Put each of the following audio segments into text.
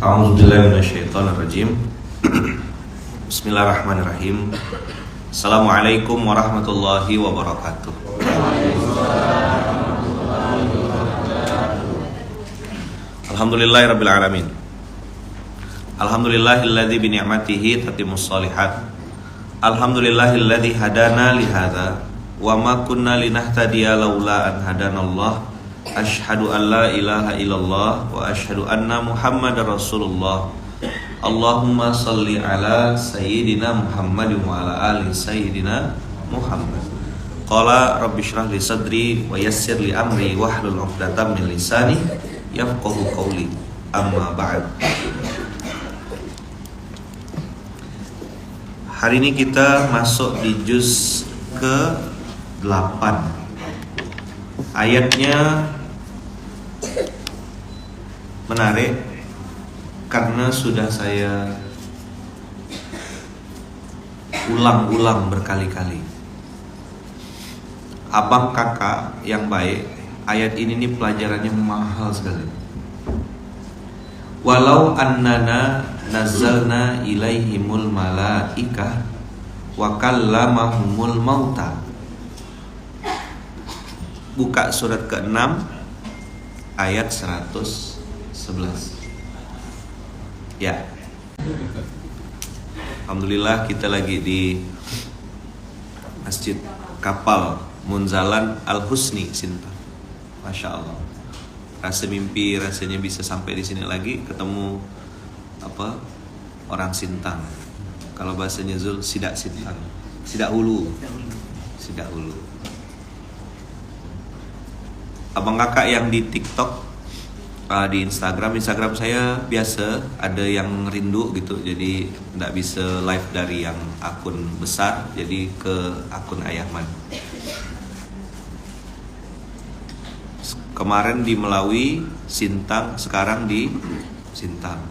A'udzubillahiminasyaitonirrajim. Bismillahirrahmanirrahim. Assalamualaikum warahmatullahi wabarakatuh. Alhamdulillahirabbil alamin. Alhamdulillahilladzi bi ni'matihi tatimmus shalihat. Alhamdulillahilladzi hadana li hadza wa ma kunna linahtadiya laula an hadanallah. Asyhadu an la ilaha illallah wa asyhadu anna Muhammadar Rasulullah. Allahumma salli ala sayyidina Muhammad wa ala ali sayyidina Muhammad. Qala rabbi shrah li sadri wa yassir li amri wahlul 'uqdatam min lisani yafqahu qawli. Amma ba'd. Hari ini kita masuk di juz ke-8. Ayatnya menarik karena sudah saya ulang-ulang berkali-kali. Abang kakak yang baik, ayat ini nih pelajarannya mahal sekali. Walau annana nazzalna ilaihimul malaikah wa kallamahumul mauta. Buka surat ke-6 ayat 111. Ya. Alhamdulillah kita lagi di Masjid Kapal Munzalan Al-Husni Sintang. Masya Allah. Rasa mimpi rasanya bisa sampai di sini lagi, ketemu orang Sintang. Kalau bahasanya Zul, Sidak Sintang. Sidak Hulu. Abang kakak yang di TikTok, di Instagram saya biasa ada yang rindu gitu, jadi tidak bisa live dari yang akun besar, jadi ke akun Ayahman. Kemarin di Melawi, Sintang, sekarang di Sintang.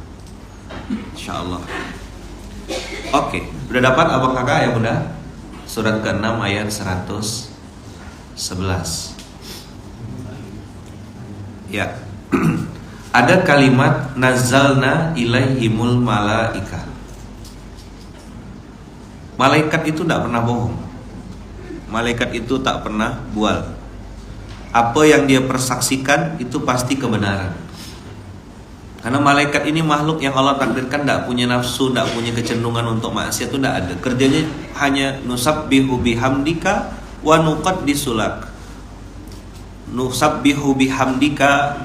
Insyaallah. Oke, udah dapat abang kakak ya bunda? Surat ke-6 ayat 111. Ya. Ada kalimat nazzalna ilaihimul malaikah. Malaikat itu tidak pernah bohong. Malaikat itu tak pernah bual. Apa yang dia persaksikan itu pasti kebenaran. Karena malaikat ini makhluk yang Allah takdirkan tidak punya nafsu, tidak punya kecenderungan untuk maksiat, itu tidak ada. Kerjanya hanya nusabbihu bihamdika wa nuqaddisulak. Nusabbihu bihamdika,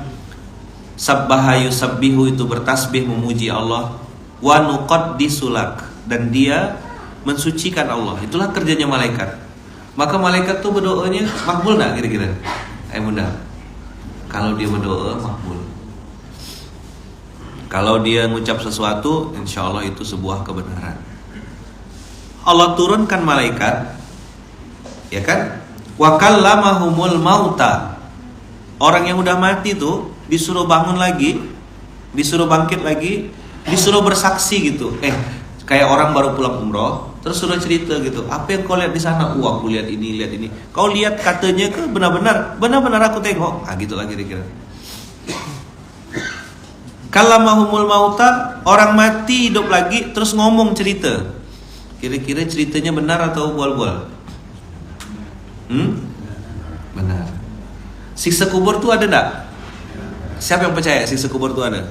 sabbaha yusabbihu itu bertasbih memuji Allah, wa nuqaddisulak, dan dia mensucikan Allah. Itulah kerjanya malaikat. Maka malaikat tuh berdoanya makbul enggak kira-kira? Bunda. Kalau dia berdoa makbul. Kalau dia mengucap sesuatu, insya Allah itu sebuah kebenaran. Allah turunkan malaikat, ya kan? Wa kallamahumul mauta. Orang yang udah mati tuh disuruh bangun lagi, disuruh bangkit lagi, disuruh bersaksi gitu. Kayak orang baru pulang umroh, terus suruh cerita gitu. Apa yang kau lihat di sana? Aku lihat ini, lihat ini. Kau lihat katanya ke benar-benar aku tengok. Gitulah kira-kira. Kallamahumul mauta, orang mati hidup lagi terus ngomong cerita. Kira-kira ceritanya benar atau bual-bual? Benar. Siksa kubur tuh ada enggak? Siapa yang percaya siksa kubur tuh ada?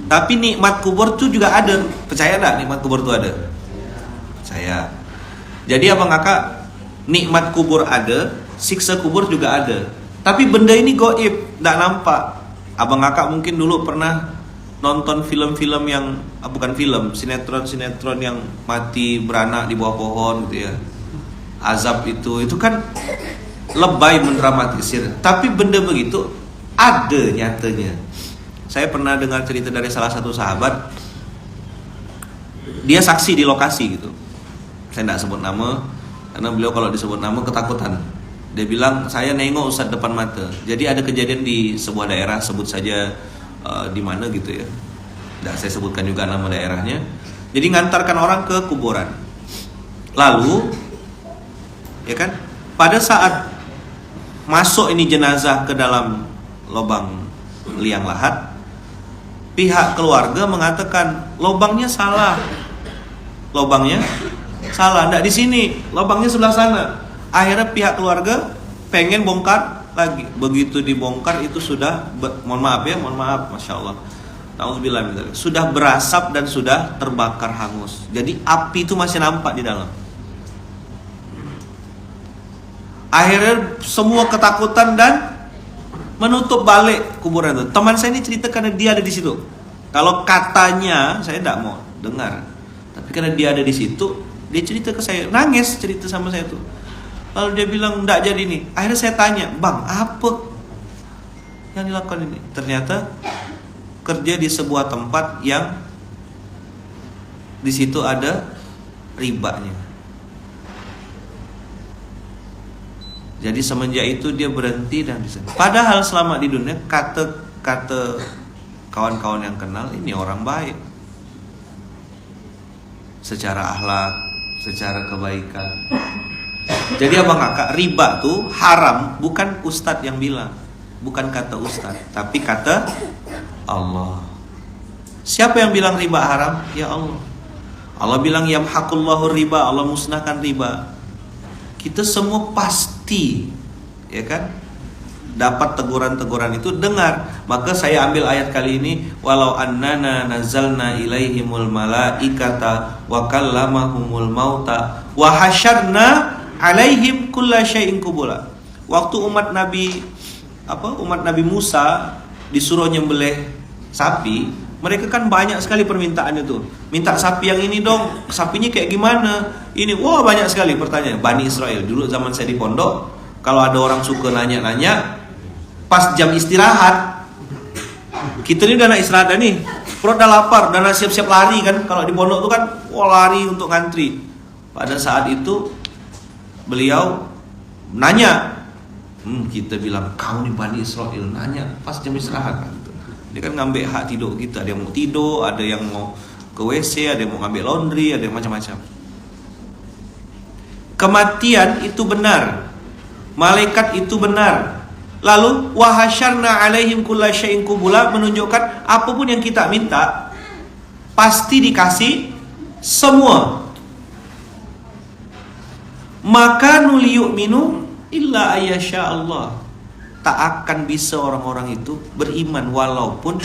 Tapi nikmat kubur tuh juga ada. Percaya enggak nikmat kubur tuh ada? Percaya. Jadi abang kakak, nikmat kubur ada, siksa kubur juga ada. Tapi benda ini gaib, enggak nampak. Abang kakak mungkin dulu pernah nonton film-film yang bukan film, sinetron-sinetron yang mati beranak di bawah pohon gitu ya. Azab itu kan lebay mendramatisir. Tapi benda begitu ada nyatanya. Saya pernah dengar cerita dari salah satu sahabat. Dia saksi di lokasi gitu. Saya tidak sebut nama, karena beliau kalau disebut nama ketakutan. Dia bilang, saya nengok Ustaz depan mata. Jadi ada kejadian di sebuah daerah, sebut saja di mana gitu ya. Tidak saya sebutkan juga nama daerahnya. Jadi ngantarkan orang ke kuburan. Lalu, ya kan, pada saat masuk ini jenazah ke dalam lubang liang lahat, pihak keluarga mengatakan lobangnya salah, enggak di sini, lobangnya sebelah sana. Akhirnya pihak keluarga pengen bongkar lagi. Begitu dibongkar itu sudah, mohon maaf, masya Allah, nauzubillah, sudah berasap dan sudah terbakar hangus. Jadi api itu masih nampak di dalam. Akhirnya semua ketakutan dan menutup balik kuburan itu. Teman saya ini cerita karena dia ada di situ. Kalau katanya saya tidak mau dengar, tapi karena dia ada di situ, dia cerita ke saya, nangis cerita sama saya tuh. Lalu dia bilang tidak jadi ini. Akhirnya saya tanya, bang, apa yang dilakukan ini? Ternyata kerja di sebuah tempat yang di situ ada ribanya. Jadi semenjak itu dia berhenti dan bisa. Padahal selama di dunia kata kawan-kawan yang kenal, ini orang baik secara akhlak, secara kebaikan. Jadi abang kakak, riba tuh haram bukan ustadz yang bilang, bukan kata ustadz, tapi kata Allah. Siapa yang bilang riba haram? Ya Allah. Allah bilang yamhaqullahu riba, Allah musnahkan riba. Kita semua pasti, ya kan, dapat teguran-teguran itu dengar. Maka saya ambil ayat kali ini, walau annana nazzalna ilaihimul malaikata wa kallamahumul mauta wa hasyarna alaihim kulla syai'in qubula. Waktu umat Nabi Musa disuruh nyembelih sapi, mereka kan banyak sekali permintaan itu. Minta sapi yang ini dong, sapinya kayak gimana? Ini, wah banyak sekali pertanyaan. Bani Israel dulu zaman saya di pondok, kalau ada orang suka nanya-nanya, pas jam istirahat, kita ini udah nak istirahat nih, perut udah lapar, udah nak siap-siap lari kan. Kalau di pondok tuh kan, wah lari untuk ngantri. Pada saat itu beliau nanya, kita bilang kau nih Bani Israel nanya pas jam istirahat kan. Dia kan ngambil hak tidur kita. Ada yang mau tidur, ada yang mau ke WC, ada yang mau ngambil laundry, ada yang macam-macam. Kematian itu benar, malaikat itu benar. Lalu wahasyarna alaihim kulla syai'in qubula menunjukkan apapun yang kita minta pasti dikasih semua. Maka nuliyu'minu illa ayyasha Allah. Tak akan bisa orang-orang itu beriman walaupun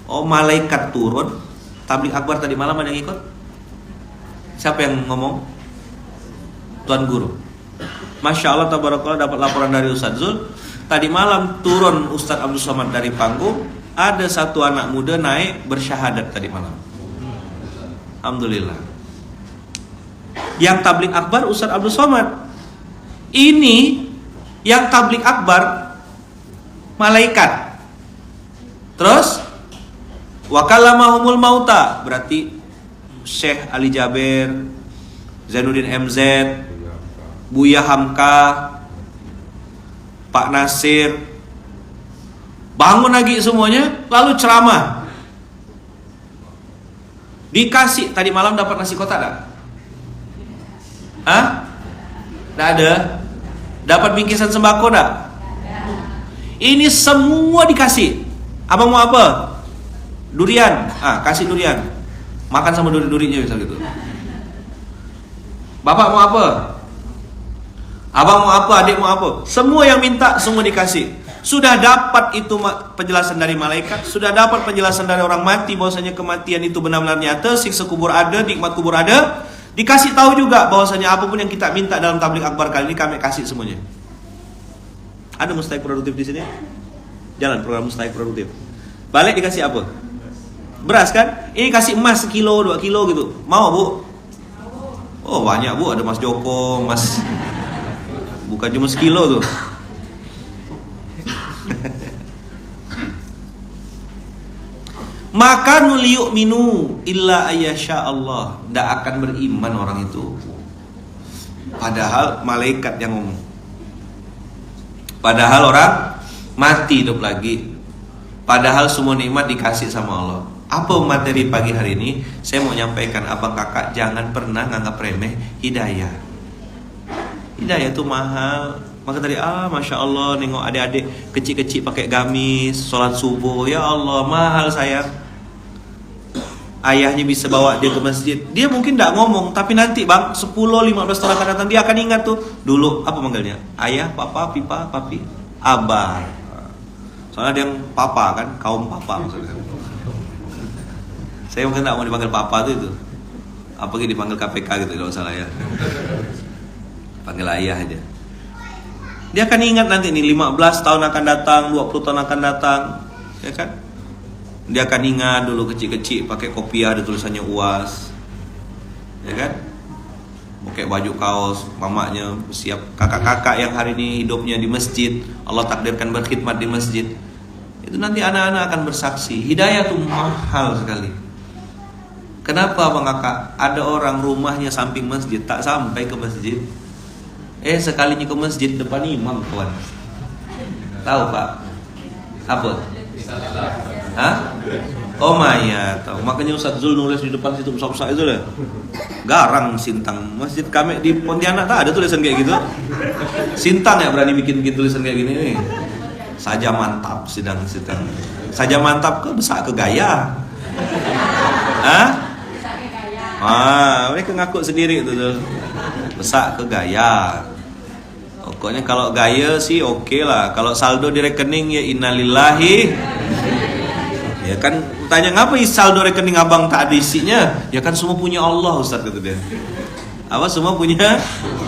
malaikat turun. Tabligh akbar tadi malam ada yang ikut? Siapa yang ngomong? Tuan Guru. Masya Allah tabarakallah, dapat laporan dari Ustaz Zul. Tadi malam turun Ustaz Abdul Somad dari panggung. Ada satu anak muda naik bersyahadat tadi malam. Alhamdulillah. Yang tabligh akbar Ustaz Abdul Somad. Ini yang tabligh akbar malaikat. Terus wa kallamahumul mauta, berarti Syekh Ali Jaber, Zainuddin MZ, Buya Hamka, Pak Nasir bangun lagi semuanya, lalu ceramah. Dikasih tadi malam dapat nasi kotak tak? Hah? Tidak ada. Dapat bingkisan sembako tak? Ini semua dikasih. Abang mau apa? Durian. Kasih durian. Makan sama duri-durinya misal gitu. Bapak mau apa? Abang mau apa? Adik mau apa? Semua yang minta semua dikasih. Sudah dapat itu penjelasan dari malaikat, sudah dapat penjelasan dari orang mati bahwasanya kematian itu benar-benar nyata, siksa kubur ada, nikmat kubur ada. Dikasih tahu juga bahwasanya apapun yang kita minta dalam tabligh akbar kali ini kami kasih semuanya. Ada mustahik produktif di sini? Jalan program mustahik produktif. Balik dikasih apa? Beras kan? Ini kasih emas 1 kilo, 2 kilo gitu. Mau bu? Oh banyak bu, ada Mas Joko, Mas. Bukan cuma 1 kilo tuh. Maka nuliyu'minu illa ayyasha Allah. Tidak akan beriman orang itu. Padahal malaikat yang ngomong. Padahal orang mati hidup lagi. Padahal semua nikmat dikasih sama Allah. Apa materi pagi hari ini? Saya mau nyampaikan abang kakak, jangan pernah nganggap remeh hidayah. Hidayah itu mahal. Maka tadi Masya Allah nengok adik-adik kecil-kecil pakai gamis, sholat subuh. Ya Allah mahal sayang. ayahnya bisa bawa dia ke masjid, dia mungkin tidak ngomong, tapi nanti bang 10-15 tahun akan datang dia akan ingat tuh dulu apa manggilnya, ayah, papa, pipa, papi, abah. Soalnya dia yang papa kan, kaum papa maksudnya. Saya mungkin tidak mau dipanggil papa tuh itu, apalagi dipanggil KPK gitu kalau salah ya. Panggil ayah aja. Dia akan ingat nanti nih 15 tahun akan datang, 20 tahun akan datang, ya kan? Dia akan ingat dulu kecil-kecil pakai kopiah ada tulisannya UAS, ya kan? Pakai baju kaos, mamanya siap, kakak-kakak yang hari ini hidupnya di masjid, Allah takdirkan berkhidmat di masjid. Itu nanti anak-anak akan bersaksi. Hidayah itu mahal sekali. Kenapa bang kakak? Ada orang rumahnya samping masjid, tak sampai ke masjid. Sekalinya ke masjid depan imam kawan. Tahu pak? Apa? Hah? Oh Maya tahu. Makanya Ustaz Zul nulis di depan situ besar-besar itu lah. Garang Sintang. Masjid kami di Pontianak tak ada tulisan kayak gitu. Sintang ya berani bikin tulisan kayak gini nih. Saja mantap sidang. Saja mantap ke besar ke gaya. Hah? Mereka ngaku sendiri itu tuh. Besar ke gaya. Pokoknya kalau gaya sih oke lah. Kalau saldo di rekening ya innalillahi. Ya kan tanya ngapa saldo rekening abang tak ada isinya? Ya kan semua punya Allah Ustaz kata dia. Apa semua punya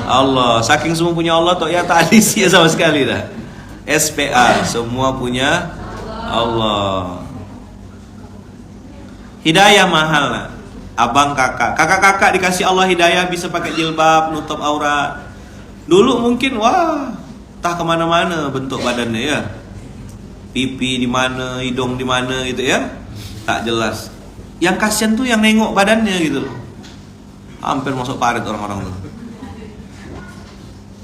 Allah. Saking semua punya Allah toh ya tak ada isinya sama sekali dah. SPA semua punya Allah. Hidayah mahal lah. Abang kakak dikasih Allah hidayah bisa pakai jilbab nutup aurat. Dulu mungkin entah kemana-mana bentuk badannya ya, pipi di mana, hidung di mana gitu ya, tak jelas. Yang kasihan tuh yang nengok badannya gitu loh, hampir masuk parit orang-orang tuh.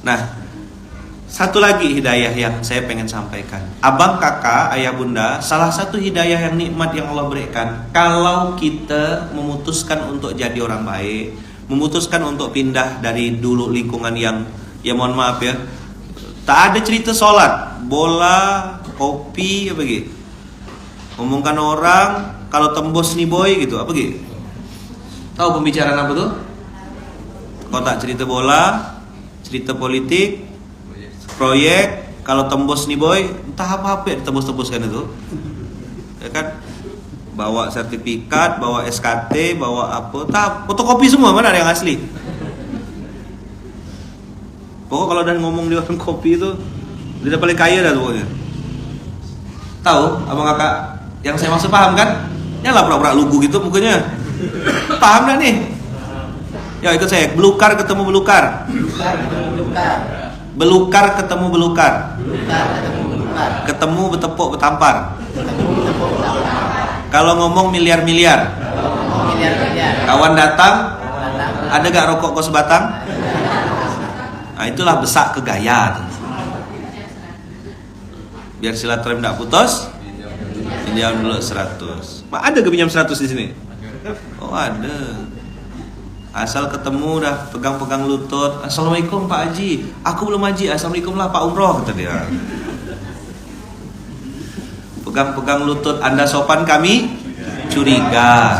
Nah, satu lagi hidayah yang saya pengen sampaikan, abang kakak, ayah bunda, salah satu hidayah yang nikmat yang Allah berikan, kalau kita memutuskan untuk jadi orang baik, memutuskan untuk pindah dari dulu lingkungan yang, ya mohon maaf ya, tak ada cerita sholat, bola, kopi, apa gitu, ngomongkan orang, kalau tembus nih boy gitu, apa gitu, tahu pembicaraan apa tuh? Kalau tak cerita bola, cerita politik, proyek, kalau tembus nih boy, entah apa-apa ditembus-tembuskan itu, ya kan? Bawa sertifikat, bawa SKT, bawa apa, fotokopi semua, mana ada yang asli. Pokok kalau udah ngomong di warung kopi itu, dia paling kaya dah pokoknya. Tahu, abang kakak, yang saya maksud paham kan? Nyala pura-pura lugu gitu mukanya. Paham dah nih? Ya ikut saya, belukar ketemu belukar. Belukar ketemu belukar. Ketemu betepuk betampar. Kalau ngomong miliar-miliar. Kawan datang, ada gak rokok kau sebatang? Nah itulah besak ke gaya. Biar silaturahim tidak putus, pinjam dulu 100. Ada ke pinjam 100 di sini? Oh ada. Asal ketemu dah pegang-pegang lutut. Assalamualaikum Pak Haji. Aku belum haji. Assalamualaikum lah Pak Umroh kata dia. Pegang-pegang lutut, Anda sopan kami curiga.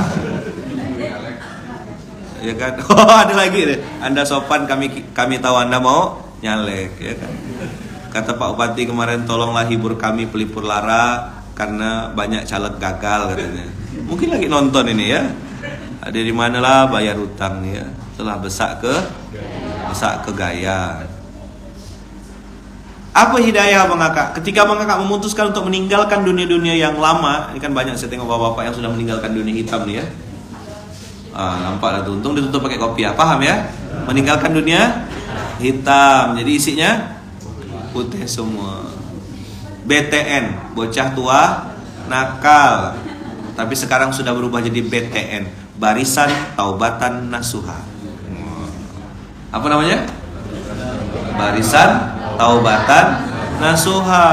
Ya kan? Oh ada lagi deh. Anda sopan kami tahu Anda mau nyalek, ya kan? Kata Pak Bupati kemarin, tolonglah hibur kami pelipur lara karena banyak caleg gagal katanya. Mungkin lagi nonton ini ya. Ada di mana lah bayar hutang ya. Telah besak ke gaya. Apa hidayah abang kakak? Ketika abang kakak memutuskan untuk meninggalkan dunia-dunia yang lama, ini kan banyak saya tengok bapak-bapak yang sudah meninggalkan dunia hitam nih ya. Nampak lah tuh, untung ditutup pakai kopiah, paham ya? Meninggalkan dunia hitam, jadi isinya putih semua. BTN, bocah tua nakal, tapi sekarang sudah berubah jadi BTN, Barisan Taubatan Nasuha. Apa namanya? Barisan Taubatan Nasuha.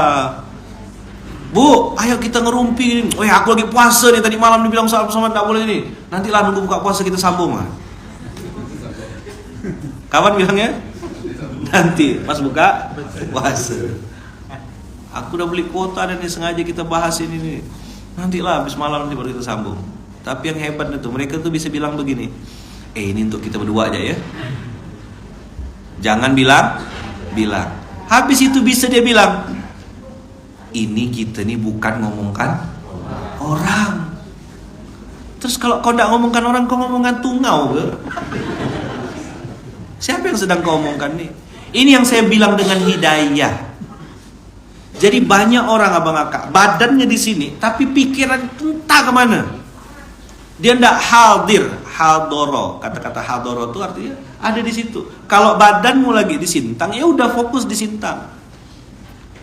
Bu, ayo kita ngerumpi. Aku lagi puasa nih, tadi malam dibilang sama tidak boleh ini. Nantilah nunggu buka puasa kita sambung. Kawan bilangnya? Nanti pas buka puasa. Aku udah beli kuota dan sengaja kita bahas ini nih. Nantilah habis malam nanti baru kita sambung. Tapi yang hebat itu mereka tuh bisa bilang begini, ini untuk kita berdua aja ya, jangan bilang. Habis itu bisa dia bilang, ini kita nih bukan ngomongkan orang. Terus kalau kau tidak ngomongkan orang, kau ngomongkan tungau ke? Siapa yang sedang kau omongkan nih? Ini yang saya bilang dengan hidayah. Jadi banyak orang abang akak, badannya di sini, tapi pikiran entah kemana. Dia tidak hadir, hadoro. Kata-kata hadoro itu artinya ada di situ. Kalau badanmu lagi di Sintang, ya udah fokus di Sintang.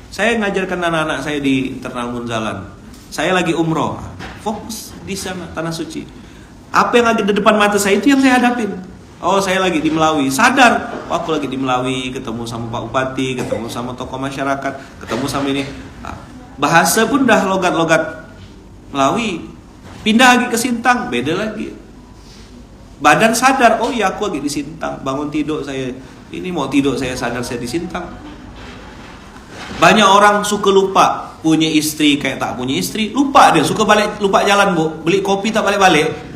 Saya ngajarkan anak-anak saya di Terminal Munzalan. Saya lagi umroh, fokus di sana, tanah suci. Apa yang ada di depan mata saya itu yang saya hadapin. Oh, saya lagi di Melawi, sadar, aku lagi di Melawi, ketemu sama Pak Bupati, ketemu sama tokoh masyarakat, ketemu sama ini. Bahasa pun dah logat-logat Melawi. Pindah lagi ke Sintang, beda lagi. Badan sadar, oh iya aku lagi di Sintang. Bangun tidur saya, ini mau tidur saya sadar saya di Sintang. Banyak orang suka lupa punya istri kayak tak punya istri. Lupa dia, suka lupa jalan bu. Beli kopi tak balik-balik.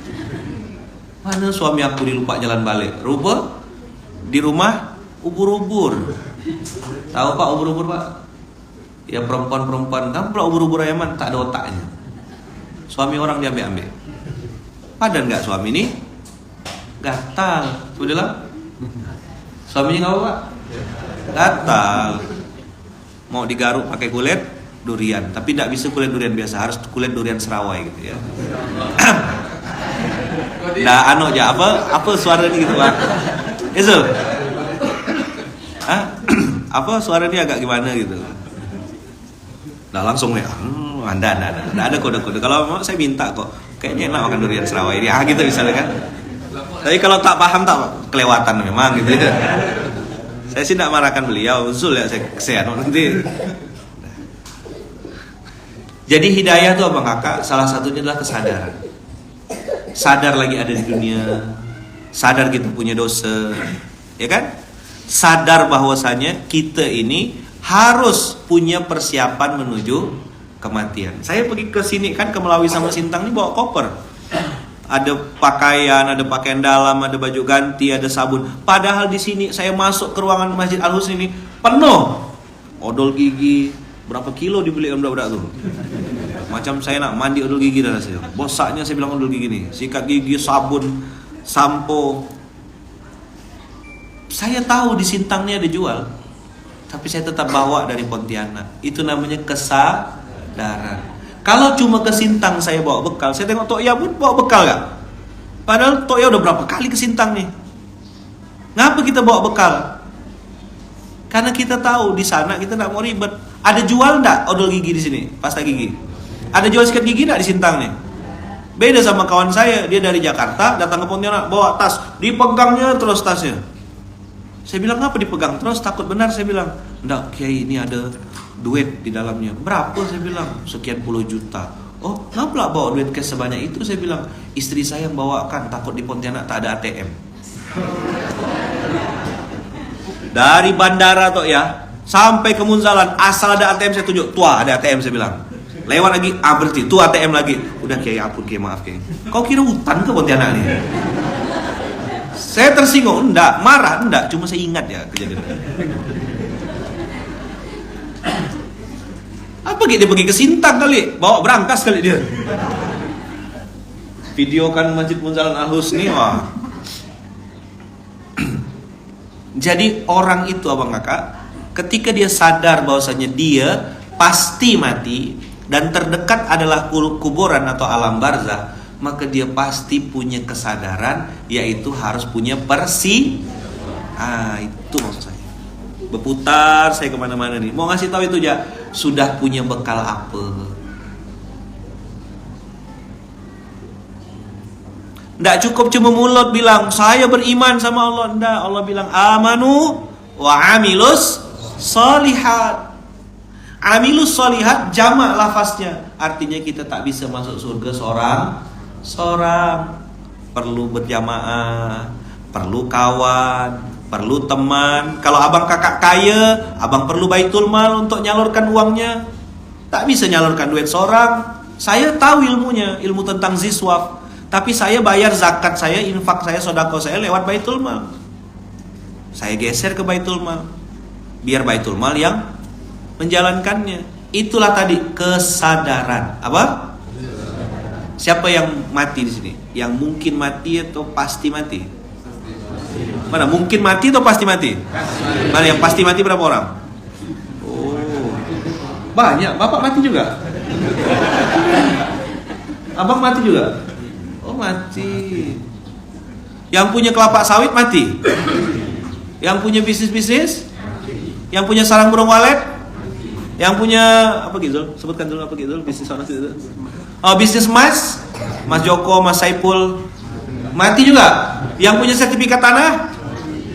Mana suami aku dilupa jalan balik? Rupa di rumah ubur-ubur. Tahu Pak ubur-ubur Pak? Ya perempuan-perempuan kan pula ubur-ubur ayaman tak ada otaknya. Suami orang diambil-ambil. Padan nggak suami ini? Gatal. Sudah suaminya nggak apa Pak? Gatal. Mau digaruk pakai kulit durian, tapi tidak bisa kulit durian biasa, harus kulit durian serawai gitu ya. Nah, aja apa suara ini gitu Pak? Itu, apa suara ini agak gimana gitu? Nah langsung ya, anda ada kode-kode. Kalau mau saya minta kok, kayaknya enak makan durian serawai ini, gitu misalnya kan. Tapi kalau tak paham tak kelewatan memang gitu ya. Saya sih tidak marahkan beliau, usul ya saya nanti. Jadi hidayah itu abang kakak, salah satunya adalah kesadaran. Sadar lagi ada di dunia, sadar kita punya dosa, ya kan? Sadar bahwasanya kita ini harus punya persiapan menuju kematian. Saya pergi ke sini kan ke Melawi sama Sintang ini bawa koper. Ada pakaian dalam, ada baju ganti, ada sabun. Padahal di sini saya masuk ke ruangan Masjid Al Husn ini penuh odol gigi. Berapa kilo dibeli budak-budak tuh? Macam saya nak mandi odol gigi dan hasil. Bosaknya saya bilang odol gigi nih, sikat gigi, sabun, sampo. Saya tahu di Sintang ini ada jual, tapi saya tetap bawa dari Pontianak. Itu namanya kesadaran. Kalau cuma ke Sintang saya bawa bekal, saya tengok Tok Ya pun bawa bekal gak? Padahal Tok Ya udah berapa kali ke Sintang nih. Ngapa kita bawa bekal? Karena kita tahu di sana kita nggak mau ribet. Ada jual nggak odol gigi di sini, pasta gigi? Ada jual sikat gigi nggak di Sintang nih? Beda sama kawan saya, dia dari Jakarta datang ke Pontianak bawa tas, dipegangnya terus tasnya. Saya bilang ngapa dipegang terus? Takut benar saya bilang. Nggak, Kiai ini ada duit di dalamnya. Berapa saya bilang? Sekian puluh juta. Oh, ngapa bawa duit cash sebanyak itu? Saya bilang, istri saya yang bawakan, takut di Pontianak tak ada ATM. Dari bandara Tok Ya sampai ke Munzalan, asal ada ATM saya tunjuk. Tua ada ATM saya bilang. Lewat lagi, berarti tu ATM lagi. Udah Kiai ampun Kiai, maaf Kiai. Kau kira hutan ke Pontianak nih? Saya tersinggung, enggak, marah, enggak, cuma saya ingat ya kejadian. Apa gitu dia pergi ke Sintang kali, bawa berangkas kali dia. Videokan Masjid Munzalan Al Husn nih, wah. Jadi orang itu abang kakak, ketika dia sadar bahwasanya dia pasti mati dan terdekat adalah kuburan atau alam barzah, maka dia pasti punya kesadaran, yaitu harus punya itu maksud saya. Berputar saya kemana-mana nih, mau ngasih tahu itu ya, sudah punya bekal apa? Nggak cukup cuma mulut bilang saya beriman sama Allah. Nggak, Allah bilang amanu wa amilus solihat. Amilus solihat jamak lafaznya, artinya kita tak bisa masuk surga seorang. Perlu berjamaah, perlu kawan, perlu teman. Kalau abang kakak kaya, abang perlu baitul mal untuk nyalurkan uangnya. Tak bisa nyalurkan duit seorang. Saya tahu ilmunya, ilmu tentang ziswaf. Tapi saya bayar zakat saya, infak saya, sedekah saya lewat Baitul Mal. Saya geser ke Baitul Mal. Biar Baitul Mal yang menjalankannya. Itulah tadi kesadaran. Apa? Siapa yang mati di sini? Yang mungkin mati atau pasti mati? Mana mungkin mati atau pasti mati? Mana yang pasti mati berapa orang? Oh, banyak. Bapak mati juga? Abang mati juga? Oh, mati. Yang punya kelapa sawit mati? Yang punya bisnis-bisnis? Yang punya sarang burung walet? Yang punya apa gitu? Sebutkan dulu apa gitu? Bisnis sana itu. Oh, bisnis Mas Joko, Mas Saipul mati juga. Yang punya sertifikat tanah?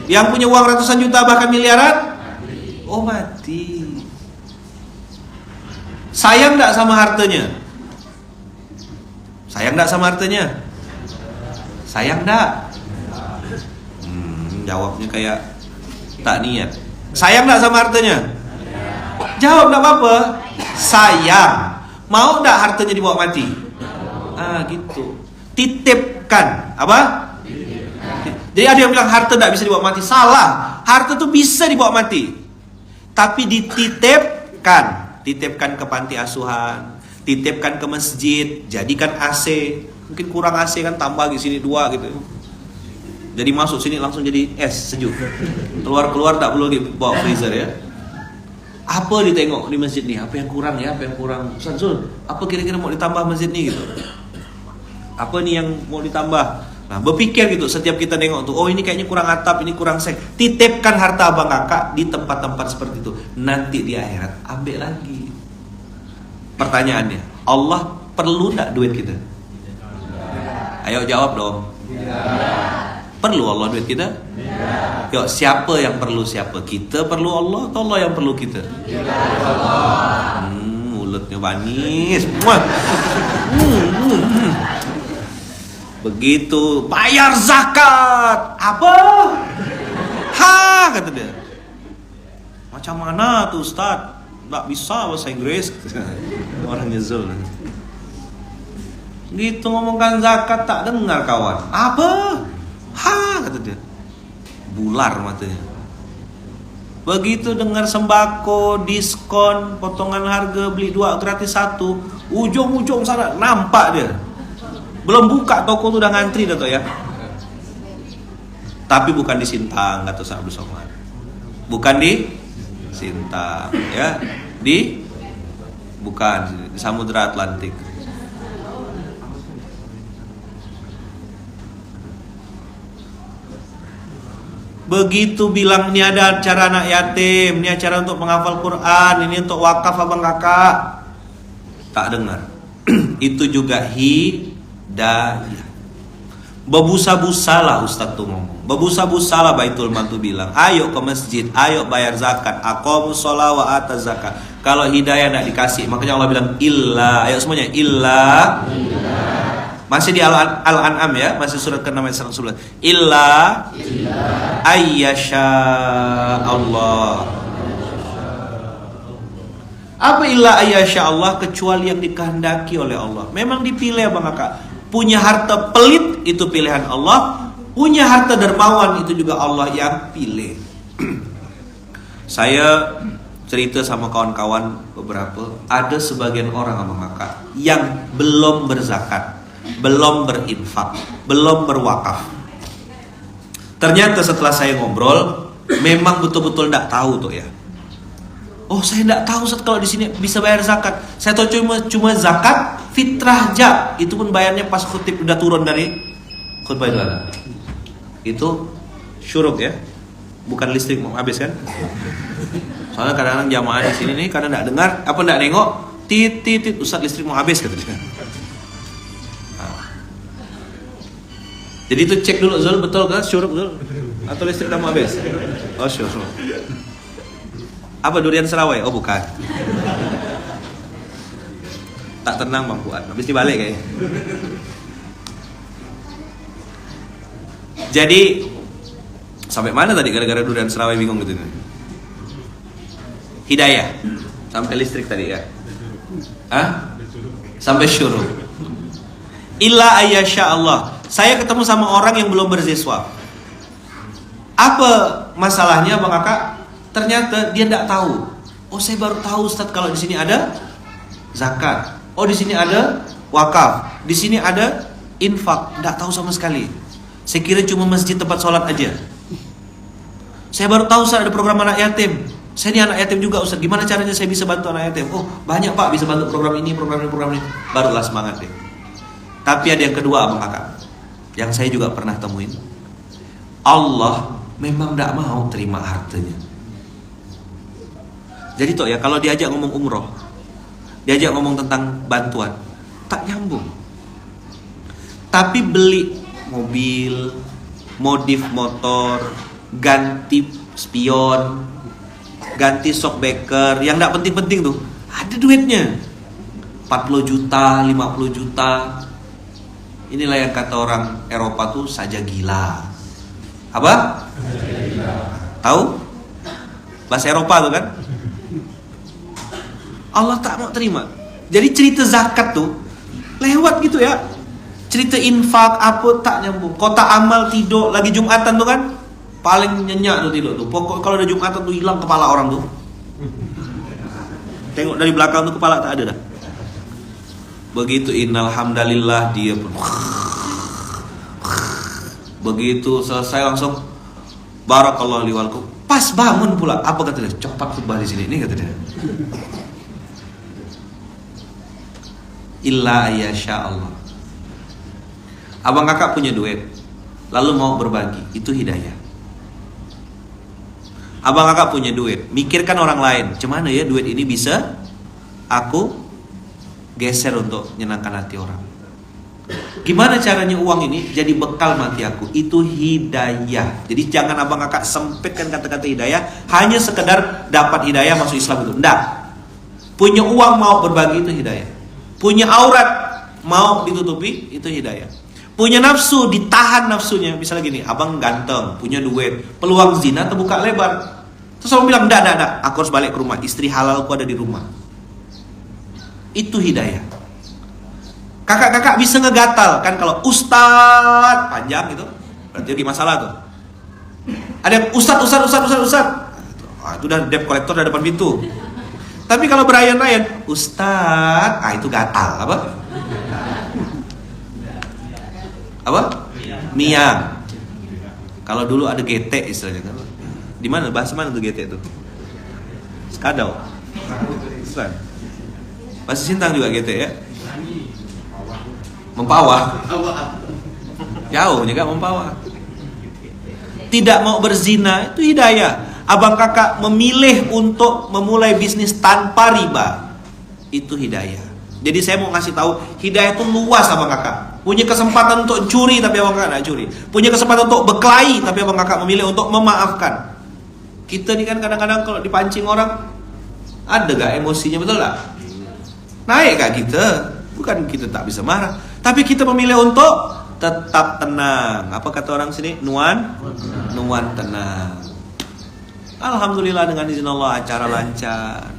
Yang punya uang ratusan juta bahkan miliaran? Oh, mati. Sayang enggak sama hartanya? Sayang enggak sama hartanya? Sayang enggak? Jawabnya kayak tak niat. Sayang enggak sama hartanya? Jawab enggak apa-apa. Sayang. Mau enggak hartanya dibawa mati? Ah, gitu. Titipkan. Apa? Jadi ada yang bilang harta enggak bisa dibawa mati. Salah. Harta tuh bisa dibawa mati. Tapi dititipkan. Titipkan ke panti asuhan, titipkan ke masjid, jadikan AC. Mungkin kurang AC kan, tambah di sini 2 gitu. Jadi masuk sini langsung jadi es sejuk. Keluar tak perlu dibawa freezer ya. Apa ditengok di masjid nih? Apa yang kurang ya? Apa yang kurang? Sul, apa kira-kira mau ditambah masjid nih gitu? Apa nih yang mau ditambah? Nah, berpikir gitu setiap kita nengok tuh, oh ini kayaknya kurang atap, ini kurang seng. Titipkan harta abang kakak di tempat-tempat seperti itu. Nanti di akhirat ambil lagi. Pertanyaannya, Allah perlu enggak duit kita? Ayo jawab dong. Perlu Allah duit kita? Yuk, siapa yang perlu siapa? Kita perlu Allah atau Allah yang perlu kita? Mulutnya manis. Begitu bayar zakat. Apa? Ha, kata dia. Macam mana tuh Ustaz? Nggak bisa bahasa Inggris. Orang nyezul. Gitu ngomongkan zakat tak dengar kawan. Apa? Ha, kata dia. Bular matanya. Begitu dengar sembako, diskon, potongan harga, beli 2 gratis 1, ujung-ujung sana nampak dia. Belum buka toko tuh udah ngantri dah tuh ya. Tapi bukan di Sintang, kata Ustaz Abdul Somad. Bukan di Sintang, ya. Bukan di Samudra Atlantik. Begitu bilang ini ada acara anak yatim, ini acara untuk menghafal Quran, ini untuk wakaf abang kakak. Tak dengar. Itu juga hidayah. Bebusa-busalah Ustaz tuh ngomong. Bebusa-busalah Baitul Mal tuh bilang, ayo ke masjid, ayo bayar zakat, aqamus shalah wa ataz zakat. Kalau hidayah enggak dikasih, makanya Allah bilang illa, ayo semuanya illa. Masih di Al-An'am ya, masih surat ke-6 ayat 111. Illa ayyasha Allah. Apa illa ayyasha Allah? Kecuali yang dikehendaki oleh Allah. Memang dipilih abang kakak. Punya harta pelit itu pilihan Allah, punya harta dermawan itu juga Allah yang pilih. Saya cerita sama kawan-kawan beberapa, ada sebagian orang abang kakak yang belum berzakat, belum berinfak, belum berwakaf. Ternyata setelah saya ngobrol, memang betul-betul tidak tahu tuh ya. Oh, saya tidak tahu Ustaz kalau di sini bisa bayar zakat. Saya tahu cuma zakat fitrah aja. Itu pun bayarnya pas khutib udah turun dari khutbah itu. Itu syuruk ya. Bukan listrik mau habis kan? Soalnya kadang-kadang jamaah di sini nih karena tidak dengar, apa tidak nengok, titit Ustaz listrik mau habis kata dia. Jadi itu cek dulu Zul, betul kan syuruk Zul? Atau listrik udah mau habis? Oh syuruk. Apa durian serawai? Oh bukan. Tak tenang Bang Fuad, habis dibalik kayaknya. Jadi sampai mana tadi gara-gara durian serawai bingung gitu nih. Hidayah sampai listrik tadi ya. Hah? Sampai syuruk. Illa ayyasha Allah. Saya ketemu sama orang yang belum berziswa. Apa masalahnya Bang Kakak? Ternyata dia tidak tahu. Oh, saya baru tahu Ustaz kalau di sini ada zakat. Oh, di sini ada wakaf. Di sini ada infak. Tidak tahu sama sekali. Saya kira cuma masjid tempat sholat aja. Saya baru tahu Ustaz ada program anak yatim. Saya ini anak yatim juga Ustaz. Gimana caranya saya bisa bantu anak yatim? Oh, banyak Pak, bisa bantu program ini, program ini, program ini. Barulah semangat deh. Tapi ada yang kedua Bang Kakak, yang saya juga pernah temuin. Allah memang tidak mau terima hartanya. Jadi toh ya, kalau diajak ngomong umroh, diajak ngomong tentang bantuan, tak nyambung. Tapi beli mobil, modif motor, ganti spion, ganti shockbreaker, yang tidak penting-penting tuh, ada duitnya. 40 juta, 50 juta. Inilah yang kata orang Eropa tuh saja gila. Apa? Tahu? Bahasa Eropa tuh kan? Allah tak mau terima. Jadi cerita zakat tuh lewat gitu ya. Cerita infak apa tak nyambung. Kotak amal tidur lagi Jumatan tuh kan? Paling nyenyak tuh tidur tuh. Pokok kalau ada Jumatan tuh hilang kepala orang tuh. Tengok dari belakang tuh kepala tak ada dah. Begitu innal hamdalillah dia pun. Begitu selesai langsung barakallahu li walakum. Pas bangun pula, apa kata dia? Cepat khutbah di sini. Ini kata dia. Illa ayyasha Allah. Abang kakak punya duit, lalu mau berbagi, itu hidayah. Abang kakak punya duit, mikirkan orang lain, gimana ya duit ini bisa aku geser untuk menyenangkan hati orang. Gimana caranya uang ini jadi bekal mati aku, itu hidayah. Jadi jangan abang kakak sempitkan kata-kata hidayah hanya sekedar dapat hidayah masuk Islam itu. Enggak. Punya uang mau berbagi itu hidayah. Punya aurat mau ditutupi itu hidayah. Punya nafsu ditahan nafsunya. Misalnya gini, abang ganteng, punya duit, peluang zina terbuka lebar. Terus abang bilang, enggak, aku harus balik ke rumah, istri halalku ada di rumah. Itu hidayah. Kakak-kakak bisa ngegatal kan kalau ustad panjang gitu, berarti lagi masalah tuh. Ada yang ustad. Itu udah debt collector dari depan pintu. Tapi kalau berayan-ayan, ustad, itu gatal apa? Miang. Kalau dulu ada GT istilahnya kan. Di mana bahasa mana tuh GT itu? Skadau. Bukan. Bahasa Sintang juga GT ya. Mempawah. Jauh juga mempawah. Tidak mau berzina itu hidayah. Abang kakak memilih untuk memulai bisnis tanpa riba, itu hidayah. Jadi saya mau ngasih tahu, hidayah itu luas abang kakak. Punya kesempatan untuk curi tapi abang kakak tidak curi. Punya kesempatan untuk berkelahi tapi abang kakak memilih untuk memaafkan. Kita nih kan kadang-kadang kalau dipancing orang, ada gak emosinya, betul gak? Naik gak kita? Bukan kita tak bisa marah, tapi kita memilih untuk tetap tenang. Apa kata orang sini? Nuan tenang. Alhamdulillah dengan izin Allah acara lancar,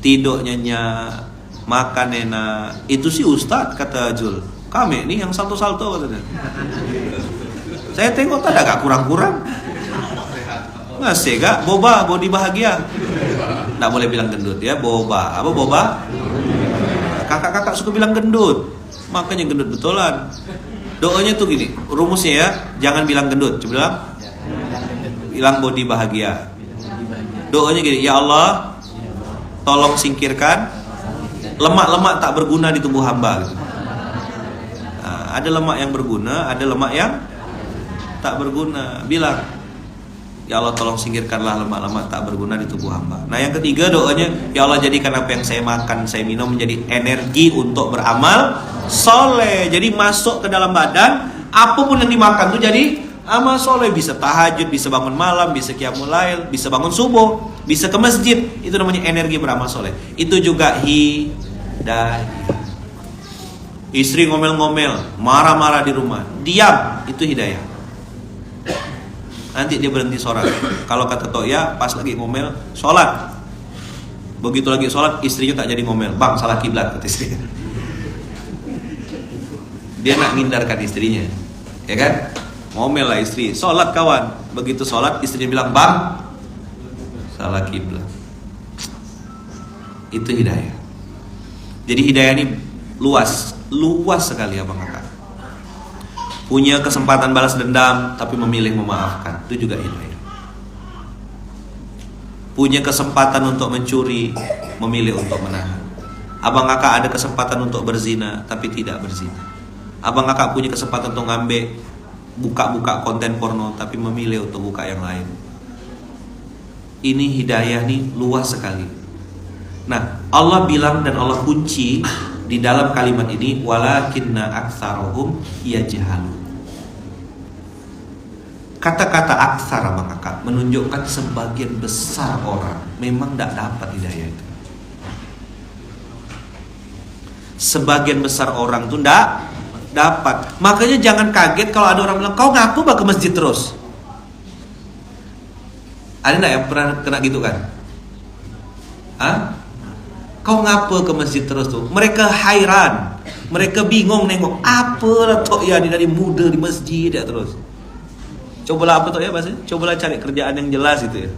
tidur nyenyak, makan enak. Itu sih Ustadz kata Jul. Kami nih yang salto-salto katanya. Saya tengok tak ada gak kurang-kurang. Masih gak boba, body bahagia. Nggak boleh bilang gendut ya, boba. Apa boba? Kakak-kakak suka bilang gendut, makanya gendut betulan. Doanya tuh gini, rumusnya ya, jangan bilang gendut, coba bilang body bahagia. Doanya gini, ya Allah, tolong singkirkan lemak-lemak tak berguna di tubuh hamba. Gitu. Nah, ada lemak yang berguna, ada lemak yang tak berguna. Bilang, ya Allah tolong singkirkanlah lemak-lemak tak berguna di tubuh hamba. Nah yang ketiga doanya, ya Allah jadikan apa yang saya makan, saya minum menjadi energi untuk beramal soleh. Jadi masuk ke dalam badan, apapun yang dimakan tuh jadi amal soleh. Bisa tahajud, bisa bangun malam, bisa qiyamul lail, bisa bangun subuh, bisa ke masjid. Itu namanya energi beramal soleh. Itu juga hidayah. Istri ngomel-ngomel, marah-marah di rumah, diam, itu hidayah. Nanti dia berhenti sholat. Kalau kata Toya, pas lagi ngomel, sholat. Begitu lagi sholat, istrinya tak jadi ngomel. Bang, salah kiblat kata istrinya. Dia nak menghindarkan istrinya, ya kan? Ngomel lah istri, sholat kawan. Begitu sholat, istrinya bilang, bang, salah kiblat. Itu hidayah. Jadi hidayah ini luas sekali abang kakak. Punya kesempatan balas dendam, tapi memilih memaafkan, itu juga hidayah. Punya kesempatan untuk mencuri, memilih untuk menahan. Abang kakak ada kesempatan untuk berzina, tapi tidak berzina. Abang kakak punya kesempatan untuk ngambil buka konten porno, tapi memilih untuk buka yang lain. Ini hidayah nih luas sekali. Nah, Allah bilang dan Allah kunci di dalam kalimat ini, walakinna aktsaruhum yajhalun. Kata-kata aksar abang kakak menunjukkan sebagian besar orang memang tidak dapat hidayah itu. Sebagian besar orang tuh tidak dapat. Makanya jangan kaget kalau ada orang bilang, kau ngaku ke masjid terus. Ada enggak yang pernah kena gitu kan? Kau ngapa ke masjid terus tuh? Mereka hairan, mereka bingung nengok apa lah tok ya dari muda di masjid ya terus. Cobalah apa tok ya bahasanya? Cobalah cari kerjaan yang jelas itu ya.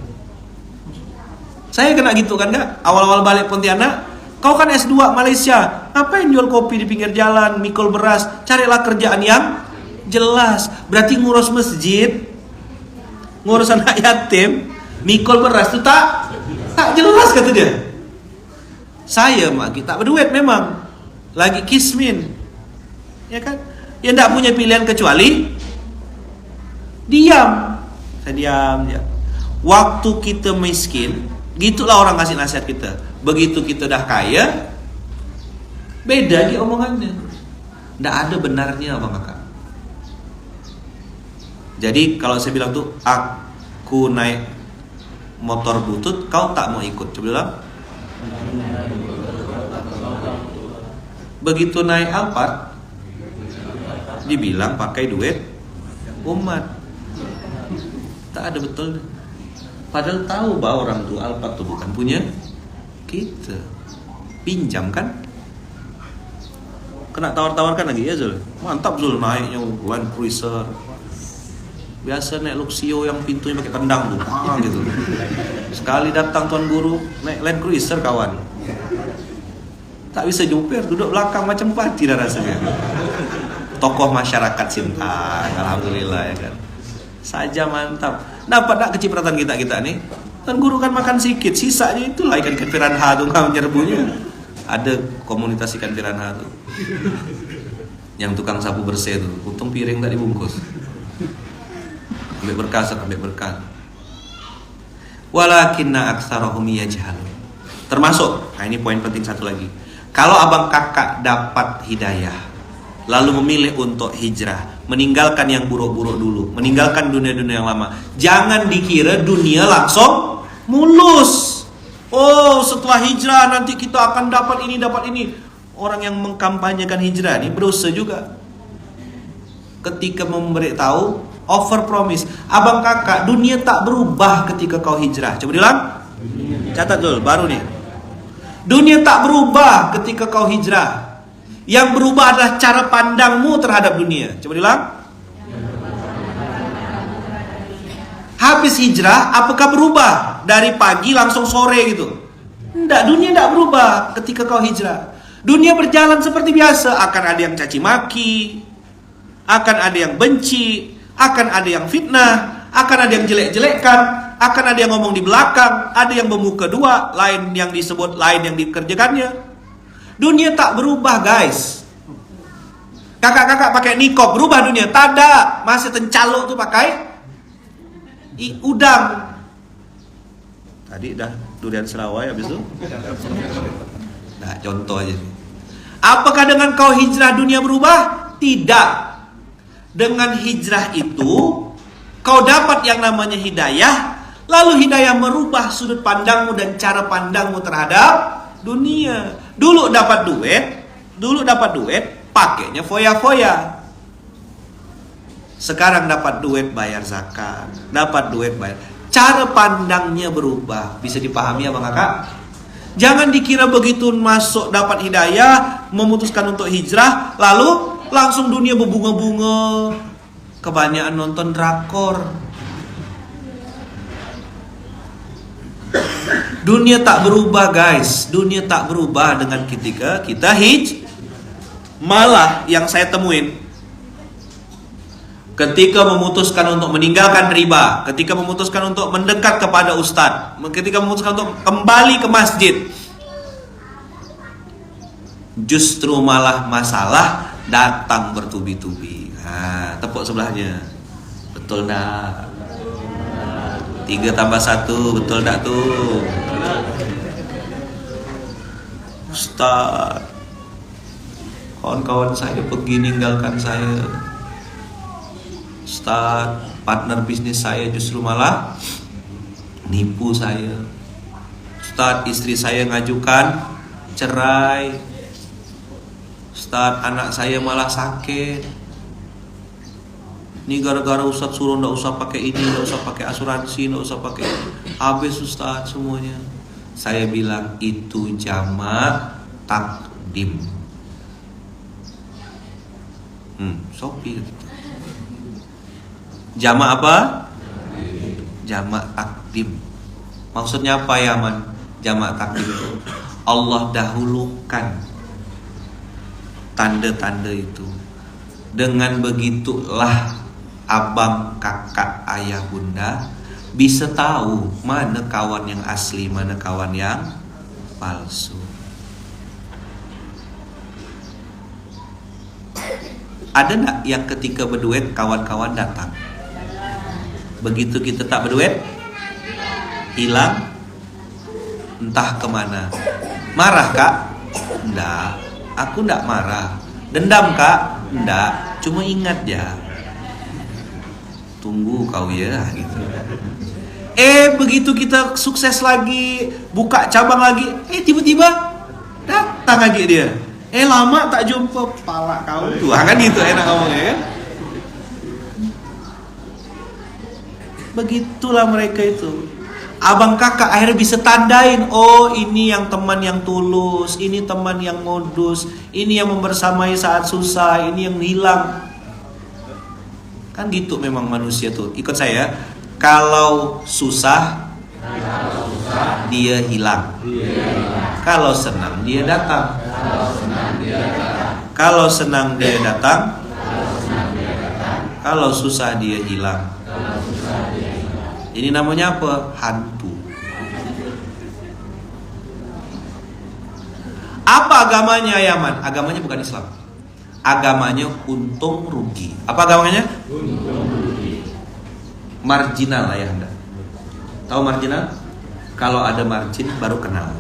Saya kena gitu kan enggak? Awal-awal balik Pontianak, kau kan S2 Malaysia, ngapain jual kopi di pinggir jalan, mikul beras? Carilah kerjaan yang jelas. Berarti ngurus masjid, ngurus anak yatim, mikul beras itu tak jelas kata dia. Saya mak kita berduit memang lagi kismin, ya kan? Ya tidak punya pilihan kecuali diam. Saya diam ya. Waktu kita miskin, gitulah orang kasih nasihat kita. Begitu kita dah kaya, beda di omongannya. Tidak ada benarnya abang kakak. Jadi kalau saya bilang tuh, aku naik motor butut, kau tak mau ikut. Coba bilang. Begitu naik Alphard, dibilang pakai duit umat. Tak ada betul. Padahal tahu bahwa orang tua Alphard tuh bukan punya kita, pinjam kan? Kena tawar-tawarkan lagi ya Zul. Mantap Zul naiknya Land Cruiser. Biasa naik Luxio yang pintunya pakai tendang tuh, gitu. Sekali datang tuan guru naik Land Cruiser kawan. Tak bisa jupir, duduk belakang macam pati dah rasanya. Tokoh masyarakat Sintang, alhamdulillah ya kan. Saja mantap. Dapat tak kecipratan kita nih? Tuan guru kan makan sikit, sisanya itulah ikan piranha tuh kamu nyerbunya. Ada komunitas ikan piranha tuh. Yang tukang sapu bersih tuh, untung piring tak dibungkus. Ambil berkah. Walakinna aktsarahum yajhalun. Termasuk, nah ini poin penting satu lagi. Kalau abang kakak dapat hidayah, lalu memilih untuk hijrah, meninggalkan yang buruk-buruk dulu, meninggalkan dunia-dunia yang lama, jangan dikira dunia langsung mulus. Oh, setelah hijrah nanti kita akan dapat ini. Orang yang mengkampanyekan hijrah ini berdosa juga. Ketika memberitahu, over promise. Abang kakak, dunia tak berubah ketika kau hijrah. Coba bilang. Catat dulu, baru nih. Dunia tak berubah ketika kau hijrah. Yang berubah adalah cara pandangmu terhadap dunia. Coba bilang. Habis hijrah, apakah berubah? Dari pagi langsung sore gitu? Tidak, dunia tidak berubah ketika kau hijrah. Dunia berjalan seperti biasa. Akan ada yang caci maki, akan ada yang benci, akan ada yang fitnah, akan ada yang jelek-jelekkan, akan ada yang ngomong di belakang, ada yang bermuka dua, lain yang disebut, lain yang dikerjakannya. Dunia tak berubah guys. Kakak-kakak pakai nikob, berubah dunia? Tak ada. Masih tencaluk tuh pakai udang. Tadi dah durian Serawai habis itu. Nah, contoh aja nih. Apakah dengan kau hijrah dunia berubah? Tidak. Dengan hijrah itu kau dapat yang namanya hidayah. Lalu hidayah merubah sudut pandangmu dan cara pandangmu terhadap dunia. Dulu dapat duit, pakainya foya-foya. Sekarang dapat duit bayar zakat, dapat duit bayar. Cara pandangnya berubah. Bisa dipahami ya Bang Kakak? Jangan dikira begitu masuk dapat hidayah, memutuskan untuk hijrah, lalu Langsung dunia berbunga-bunga. Kebanyakan nonton drakor. Dunia tak berubah guys. Dunia tak berubah dengan ketika kita malah yang saya temuin, ketika memutuskan untuk meninggalkan riba, ketika memutuskan untuk mendekat kepada ustadz, ketika memutuskan untuk kembali ke masjid, justru malah masalah datang bertubi-tubi. Nah, tepuk sebelahnya. Betul nak? 3 tambah 1, betul tak tuh? Ustaz, kawan-kawan saya pergi ninggalkan saya. Ustaz, partner bisnis saya justru malah nipu saya. Ustaz, istri saya ngajukan cerai. Ustaz, anak saya malah sakit. Ini gara-gara Ustaz suruh nggak usah pakai ini, nggak usah pakai asuransi, nggak usah pakai ini. Habis Ustaz semuanya. Saya bilang itu jamak takdim. Sopi gitu. Jamak apa? Jamak takdim. Maksudnya apa ya man? Jamak takdim itu Allah dahulukan tanda-tanda itu. Dengan begitulah abang, kakak, ayah, bunda bisa tahu mana kawan yang asli, mana kawan yang palsu. Ada enggak yang ketika berduet kawan-kawan datang? Begitu kita tak berduet, hilang, entah kemana. Marah kak? Enggak, aku enggak marah. Dendam kak? Enggak, cuma ingat ya. Tunggu kau ya gitu. Begitu kita sukses lagi, buka cabang lagi, tiba-tiba datang lagi dia. Lama tak jumpa, pala kau tuh. Kan gitu enak ngomongnya ya. Begitulah mereka itu. Abang kakak akhirnya bisa tandain, oh ini yang teman yang tulus, ini teman yang modus, ini yang membersamai saat susah, ini yang hilang. Kan gitu memang manusia tuh. Ikut saya. Kalau susah, dia hilang. Kalau senang dia datang. Kalau senang dia datang. Kalau susah dia hilang. Ini namanya apa? Hantu. Apa agamanya Yaman? Agamanya bukan Islam. Agamanya untung rugi. Apa agamanya? Untung rugi. Marginal lah ya Anda. Tahu marginal? Kalau ada margin baru kenal.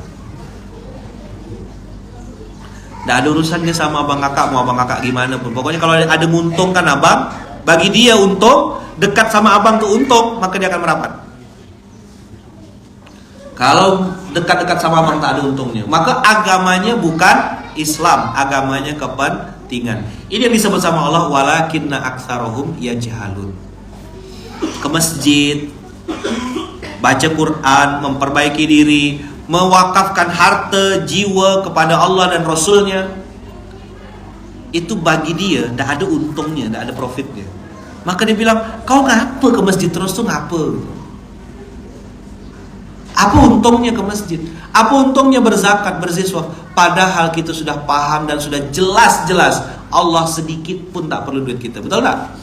Nggak ada urusannya sama abang kakak, mau abang kakak gimana pun. Pokoknya kalau ada menguntungkan abang, bagi dia untung, dekat sama abang tuh untung, maka dia akan merapat. Kalau dekat-dekat sama abang tak ada untungnya, maka agamanya bukan Islam, agamanya kepentingan. Ini yang disebut sama Allah, walakinna aktsarohum yajhalun. Ke masjid, baca Quran, memperbaiki diri, mewakafkan harta, jiwa kepada Allah dan Rasulnya, itu bagi dia tidak ada untungnya, tidak ada profitnya. Maka dia bilang, kau ngapa ke masjid terus tuh ngapa? Apa untungnya ke masjid? Apa untungnya berzakat, berziswaf? Padahal kita sudah paham dan sudah jelas-jelas Allah sedikit pun tak perlu duit kita. Betul tak?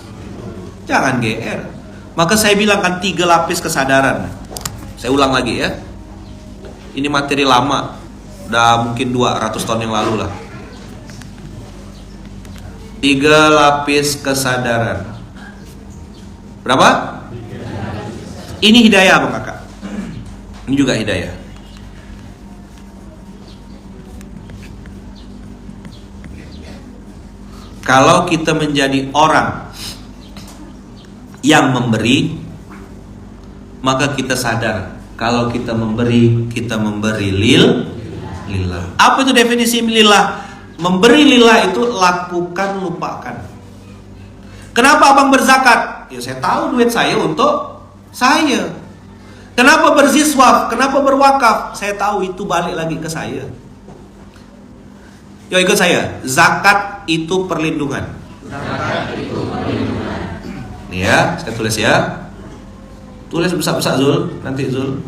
Jangan GR. Maka saya bilang kan 3 lapis kesadaran. Saya ulang lagi ya. Ini materi lama, udah mungkin 200 tahun yang lalu lah. 3 lapis kesadaran. Berapa? Ini hidayah Bang Kakak. Ini juga hidayah. Kalau kita menjadi orang yang memberi, maka kita sadar kalau kita memberi lillah. Apa itu definisi lillah? Memberi lillah itu lakukan, lupakan. Kenapa abang berzakat? Ya saya tahu duit saya untuk saya. Kenapa berziswaf? Kenapa berwakaf? Saya tahu itu balik lagi ke saya. Yuk ikut saya. Zakat itu perlindungan. Nih ya, saya tulis ya. Tulis besar-besar Zul, nanti Zul.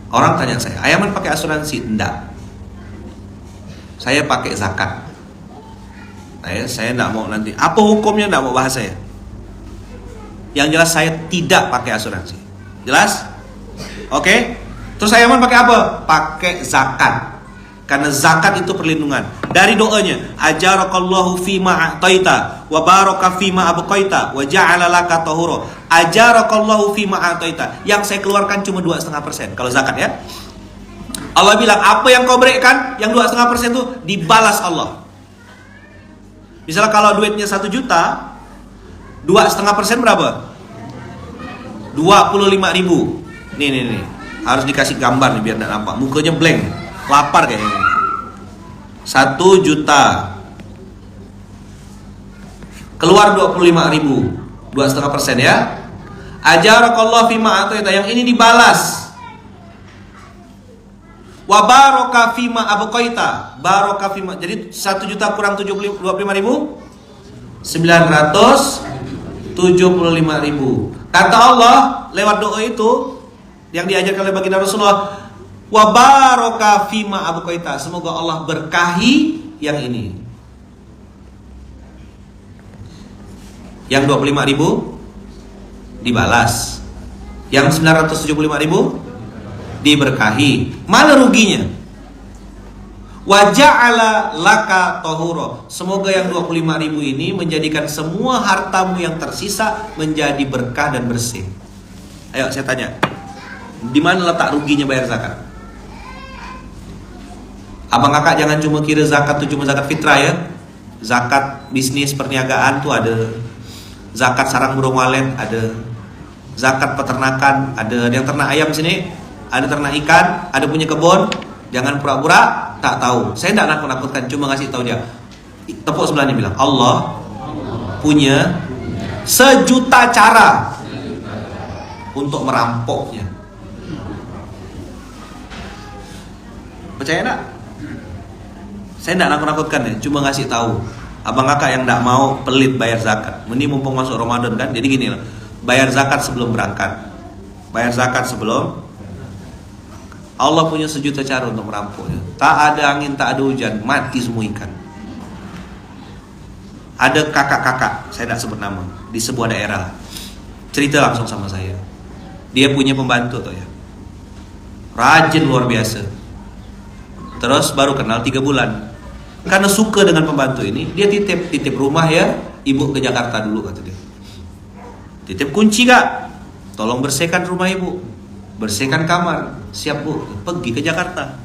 Orang tanya saya, Ayaman pakai asuransi? Enggak. Saya pakai zakat. Saya enggak mau nanti. Apa hukumnya enggak mau bahas saya. Yang jelas saya tidak pakai asuransi. Jelas? Oke? Terus Ayaman pakai apa? Pakai zakat. Karena zakat itu perlindungan. Dari doanya, ajarakallahu fima a'taita wa baraka fima abqaita wa ja'ala laka tahura. Ajarakallahu fima a'taita. Yang saya keluarkan cuma 2,5% kalau zakat ya. Allah bilang, apa yang kau berikan, yang 2,5% itu dibalas Allah. Misalnya kalau duitnya 1 juta, 2,5% berapa? 25.000. Nih. Harus dikasih gambar nih biar tidak nampak. Mukanya blank. Lapar kayaknya. 1 juta keluar 25.000, 2,5% ya. Ajarakallahu fima a'taita, yang ini dibalas. Wa baraka fima abqaita, baraka fima. Jadi 1 juta kurang 25.000, 975.000. Kata Allah lewat doa itu yang diajarkan oleh baginda Rasulullah, wa baraka fima abqaita, semoga Allah berkahi yang ini. Yang 25.000 dibalas, yang 975.000 diberkahi. Mana ruginya? Wa ja'ala laka tahura, semoga yang 25.000 ini menjadikan semua hartamu yang tersisa menjadi berkah dan bersih. Ayo saya tanya, di mana letak ruginya bayar zakat? Abang kakak jangan cuma kira zakat itu cuma zakat fitrah ya. Zakat bisnis perniagaan tuh ada. Zakat sarang burung walet ada. Zakat peternakan ada. Yang ternak ayam sini, ada ternak ikan, ada punya kebun. Jangan pura-pura tak tahu. Saya tidak nakut-nakutkan, cuma ngasih tahu dia. Tepuk sebelahnya bilang, Allah punya 1 juta cara untuk merampoknya. Percaya enggak? Saya tidak nakut-nakutkan ya, cuma ngasih tahu. Abang kakak yang tidak mau pelit bayar zakat. Ini mumpung masuk Ramadan kan, jadi gini lah. Bayar zakat sebelum berangkat. Bayar zakat sebelum. Allah punya 1 juta cara untuk merampoknya. Tak ada angin, tak ada hujan, mati semua ikan. Ada kakak-kakak, saya tidak sebut nama, di sebuah daerah. Cerita langsung sama saya. Dia punya pembantu tuh ya, rajin luar biasa. Terus baru kenal 3 bulan. Karena suka dengan pembantu ini, dia titip rumah ya, ibu ke Jakarta dulu kata dia. Titip kunci kak, tolong bersihkan rumah ibu, bersihkan kamar. Siap bu, pergi ke Jakarta.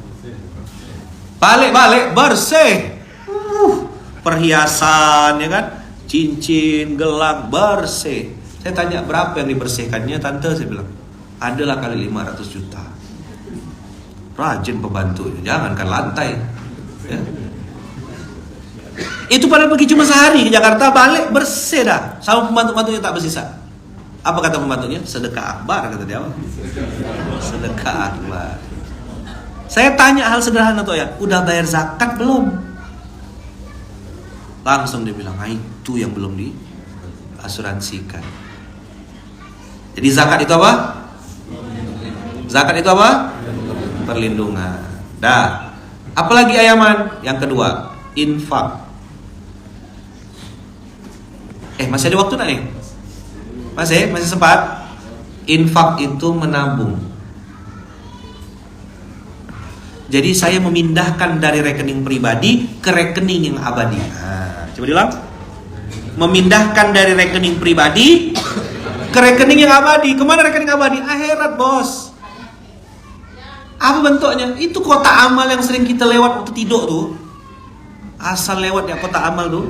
Balik bersih. Perhiasan ya kan, cincin, gelang bersih. Saya tanya berapa yang dibersihkannya tante, saya bilang adalah kali 500 juta. Rajin pembantunya, jangankan lantai ya. Itu pada pergi cuma sehari ke Jakarta, balik bersih dah. Sama pembantu-pembantunya tak bersisa. Apa kata pembantunya? Sedekah akbar kata dia. Sedekah akbar. Saya tanya hal sederhana tuh ya, udah bayar zakat belum? Langsung dia bilang, itu yang belum diasuransikan. Jadi zakat itu apa? Zakat itu apa? Perlindungan. Dah. Apalagi Ayaman? Yang kedua, infak. Masih ada waktu nih? Masih sempat. Infak itu menabung. Jadi saya memindahkan dari rekening pribadi ke rekening yang abadi. Coba diulang. Memindahkan dari rekening pribadi ke rekening yang abadi. Kemana rekening abadi? Akhirat bos. Apa bentuknya? Itu kotak amal yang sering kita lewat waktu tidur tuh. Asal lewat ya kotak amal tuh,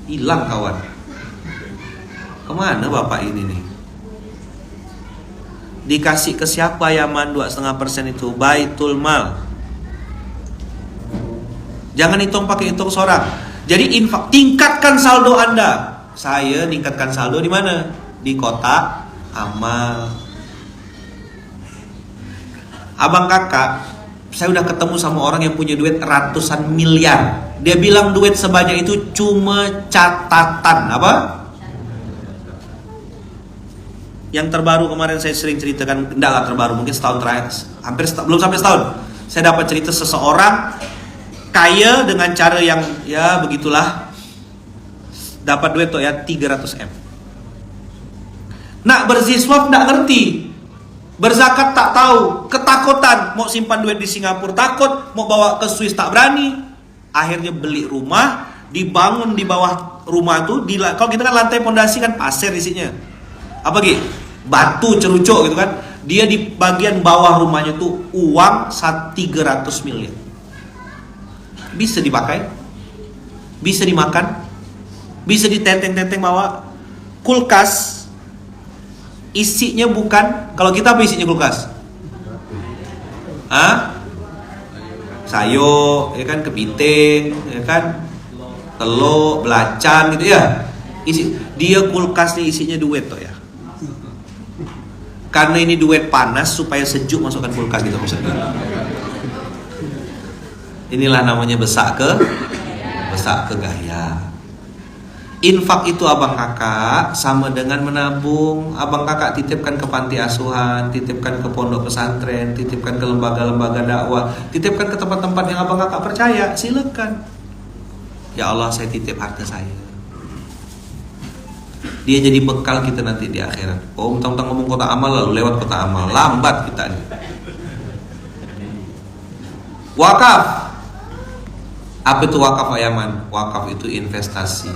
hilang kawan. Kemana bapak ini nih? Dikasih ke siapa Yaman 2,5% itu? Baitul Mal. Jangan hitung pakai hitung seorang. Jadi infak, tingkatkan saldo Anda. Saya tingkatkan saldo di mana? Di kotak amal. Abang kakak, saya udah ketemu sama orang yang punya duit ratusan miliar. Dia bilang duit sebanyak itu cuma catatan. Apa? Yang terbaru kemarin saya sering ceritakan, enggak terbaru, mungkin setahun terakhir, belum sampai setahun. Saya dapat cerita seseorang kaya dengan cara yang ya begitulah. Dapat duit tuh ya 300 M. Nak berziswaf enggak ngerti. Berzakat tak tahu, ketakutan, mau simpan duit di Singapura takut, mau bawa ke Swiss tak berani. Akhirnya beli rumah, dibangun di bawah rumah tuh, kalau kita kan lantai pondasi kan pasir isinya. Apa gitu? Batu cerucuk gitu kan. Dia di bagian bawah rumahnya tuh uang 300 miliar. Bisa dipakai, bisa dimakan, bisa ditenteng-tenteng bawa. Kulkas isinya bukan, kalau kita apa isinya kulkas? Sayur, ya kan, kepiting, ya kan, telur, belacan gitu ya. Dia kulkasnya isinya duit tuh ya. Karena ini duit panas supaya sejuk masukkan kulkas gitu maksudnya. Inilah namanya besak ke gaya. Infak itu abang kakak sama dengan menabung. Abang kakak titipkan ke panti asuhan, titipkan ke pondok pesantren, titipkan ke lembaga-lembaga dakwah, titipkan ke tempat-tempat yang abang kakak percaya. Silakan. Ya Allah, saya titip harta saya. Dia jadi bekal kita nanti di akhirat. Oh, mentang-mentang ngomong kota amal lalu lewat kota amal, lambat kita nih. Wakaf. Apa itu wakaf, Ayaman? Wakaf itu investasi.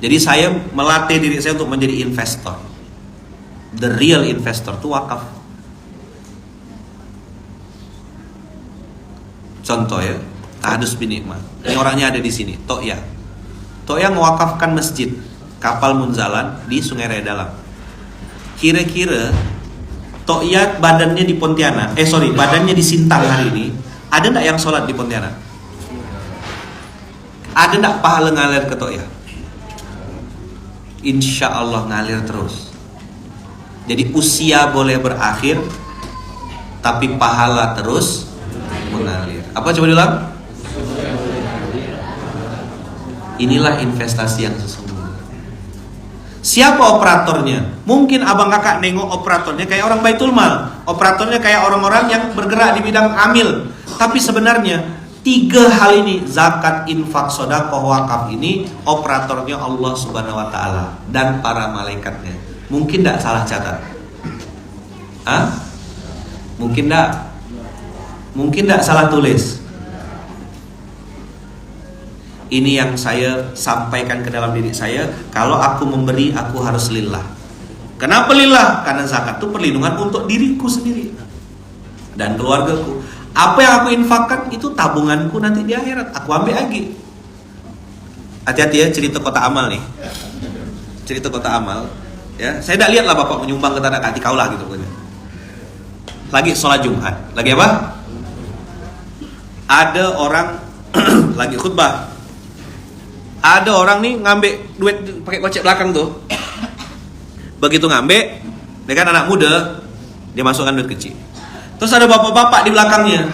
Jadi saya melatih diri saya untuk menjadi investor. The real investor itu wakaf. Contoh ya, Tahdus bin Nikmah. Ini orangnya ada di sini, Toya. Toya mewakafkan masjid Kapal Munzalan di Sungai Raya Dalam. Kira-kira Toya badannya di Pontianak, badannya di Sintang hari ini. Ada enggak yang sholat di Pontianak? Ada enggak pahala ngalir ke Toya? Insya Allah ngalir terus. Jadi usia boleh berakhir, tapi pahala terus mengalir. Apa coba diulang? Inilah investasi yang sesungguhnya. Siapa operatornya? Mungkin abang kakak nengok operatornya kayak orang Baitul Mal, operatornya kayak orang-orang yang bergerak di bidang amil. Tapi sebenarnya 3 hal ini, zakat, infak, sedekah, wakaf ini operatornya Allah Subhanahu wa taala dan para malaikatnya. Mungkin enggak salah catat? Mungkin enggak? Mungkin enggak salah tulis? Ini yang saya sampaikan ke dalam diri saya, kalau aku memberi aku harus lillah. Kenapa lillah? Karena zakat itu perlindungan untuk diriku sendiri dan keluargaku. Apa yang aku infakkan itu tabunganku nanti di akhirat. Aku ambil lagi. Hati-hati ya, cerita kota amal nih. Cerita kota amal. Ya, saya tidak lihatlah bapak menyumbang ke tanah hati kaulah gitu pokoknya. Lagi sholat Jumat. Lagi apa? Ada orang lagi khutbah. Ada orang nih ngambil duit pakai kocek belakang tuh. Begitu ngambil, dia kan anak muda, dia masukkan duit kecil. Terus ada bapak-bapak di belakangnya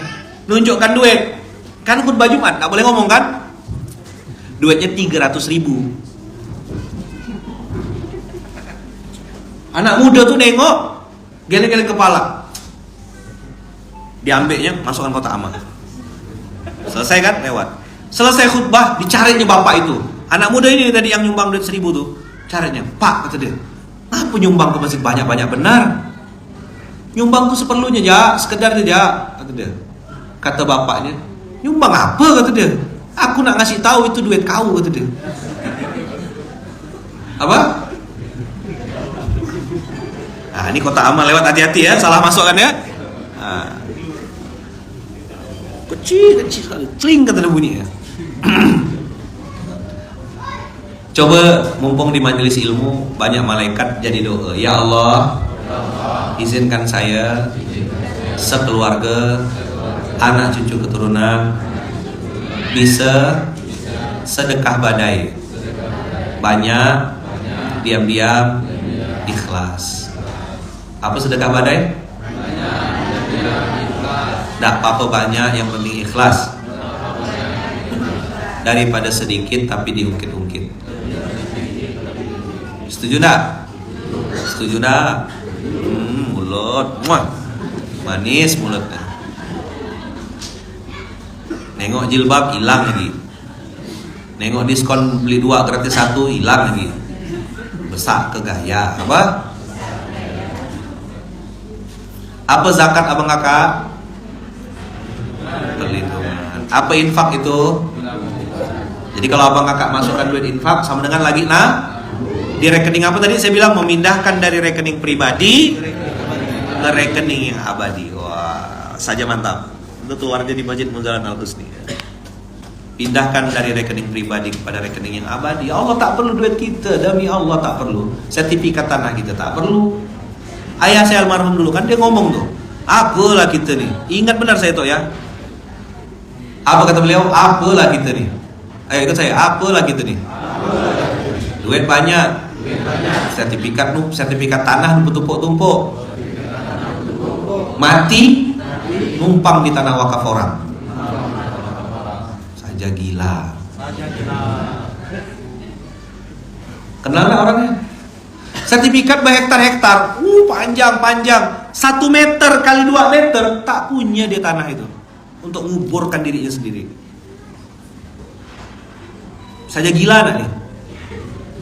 nunjukkan duit. Kan khutbah Jumat, gak boleh ngomong kan? Duitnya 300.000. Anak muda tuh nengok, geleng-geleng kepala. Diambilnya, masukkan kotak amal. Selesai kan? Lewat. Selesai khutbah, dicarinya bapak itu. Anak muda ini tadi yang nyumbang duit 1.000 tuh. Carinya, Pak, kata dia, apa nyumbang ke masjid banyak-banyak benar? Nyumbang tuh seperlunya ya, sekedar aja, kata dia. Kata bapaknya, nyumbang apa, kata dia. Aku nak ngasih tahu itu duit kau, kata dia. Apa? Nah, ini kotak amal lewat, hati-hati ya, salah masuk kan ya. Nah. Kecil sekali, cling kata dia bunyinya. Coba mumpung di majelis ilmu banyak malaikat, jadi doa. Ya Allah, izinkan saya sekeluarga, anak cucu keturunan bisa sedekah badai, banyak, diam-diam, ikhlas. Apa sedekah badai? Nggak apa-apa banyak, yang penting ikhlas. Daripada sedikit tapi diungkit-ungkit. Setuju nggak? Setuju nggak? Mulut, manis mulutnya. Nengok jilbab hilang lagi. Nengok diskon beli 2 gratis 1 hilang lagi. Besak ke gaya apa? Apa zakat abang kakak? Perlindungan. Apa infak itu? Jadi kalau abang kakak masukkan duit infak sama dengan lagi di rekening apa tadi saya bilang, memindahkan dari rekening pribadi ke rekening yang abadi. Wah, saja mantap. Itu keluarnya di Masjid Munzalan Al-Husni. Pindahkan dari rekening pribadi kepada rekening yang abadi. Allah tak perlu duit kita, demi Allah tak perlu. Sertifikat tanah kita tak perlu. Ayah saya almarhum dulu kan dia ngomong tuh, apalah kita nih. Ingat benar saya tuh ya. Apa kata beliau? Apalah kita nih. Ayo ikut saya. Apalah kita nih. Duit banyak. Sertifikat tanah tumpuk-tumpuk. Mati numpang di tanah wakaf orang. Saja gila. Kenal nggak orangnya? Sertifikat berhektar-hektar, panjang-panjang, 1 meter kali 2 meter, tak punya dia tanah itu untuk nguburkan dirinya sendiri. Saja gila nak nih.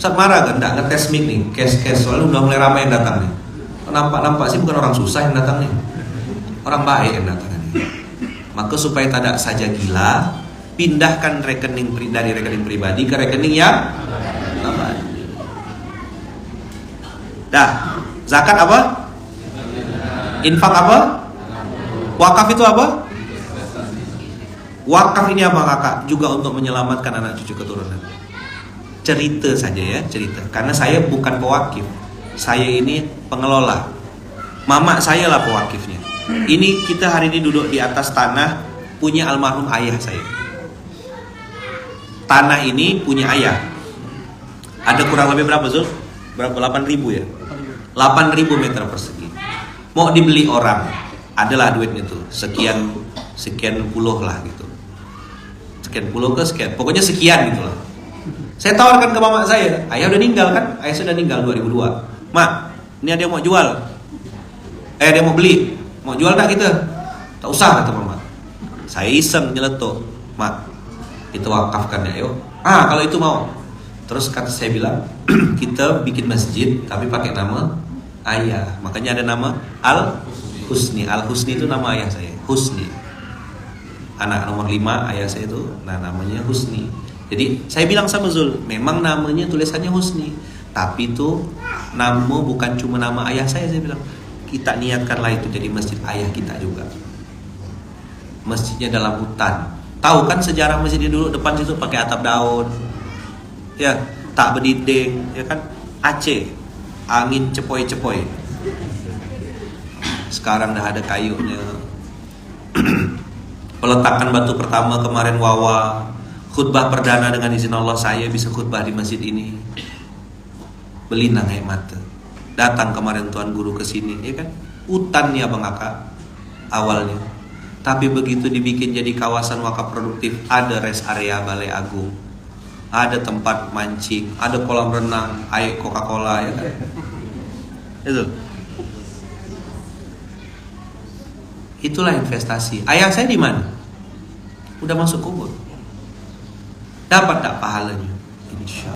Ustaz marah kan? Tak ngetes mic nih, case soalnya udah mulai ramai yang datang nih. Nampak sih bukan orang susah yang datang nih, orang baik yang datang nih. Maka supaya tidak saja gila, pindahkan rekening dari rekening pribadi ke rekening yang abadi. Dah, zakat apa? Infak apa? Wakaf itu apa? Wakaf ini apa kakak? Juga untuk menyelamatkan anak cucu keturunan. Cerita saja ya, cerita. Karena saya bukan pewakif, saya ini pengelola. Mama saya lah pewakifnya. Ini kita hari ini duduk di atas tanah punya almarhum ayah saya. Tanah ini punya ayah. Ada kurang lebih berapa Zul? Berapa? 8.000 ya? 8.000 meter persegi. Mau dibeli orang, adalah duitnya tuh sekian puluh lah gitu. Sekian puluh ke sekian, pokoknya sekian gitu lah. Saya tawarkan ke mama saya, ayah udah meninggal kan? Ayah sudah meninggal 2002. Mak, ini ada yang mau jual. Dia mau beli. Mau jual tak kita? Tak usah kata mama. Saya iseng nyeletuk, mak, itu wakafkan ya yuk. Kalau itu mau. Terus kata saya bilang, kita bikin masjid tapi pakai nama ayah. Makanya ada nama Al-Husni. Al-Husni itu nama ayah saya, Husni. Anak nomor 5 ayah saya itu, namanya Husni. Jadi saya bilang sama Zul, memang namanya tulisannya Husni, tapi itu nama bukan cuma nama ayah saya bilang. Kita niatkanlah itu jadi masjid ayah kita juga. Masjidnya dalam hutan. Tahu kan sejarah masjidnya dulu, depan situ pakai atap daun. Ya, tak berdinding, ya kan? Aceh, angin cepoi-cepoi. Sekarang dah ada kayunya. Peletakan batu pertama kemarin Wawa. Khutbah perdana dengan izin Allah saya bisa khutbah di masjid ini. Belinang air mata. Datang kemarin Tuan Guru ke sini, ya kan? Hutan ya Bang Kakak awalnya. Tapi begitu dibikin jadi kawasan wakaf produktif, ada rest area Balai Agung. Ada tempat mancing, ada kolam renang, air Coca-Cola ya kan? Itu. Itulah investasi. Ayah saya di mana? Udah masuk kubur. Dapat tak pahalanya? Insya Allah.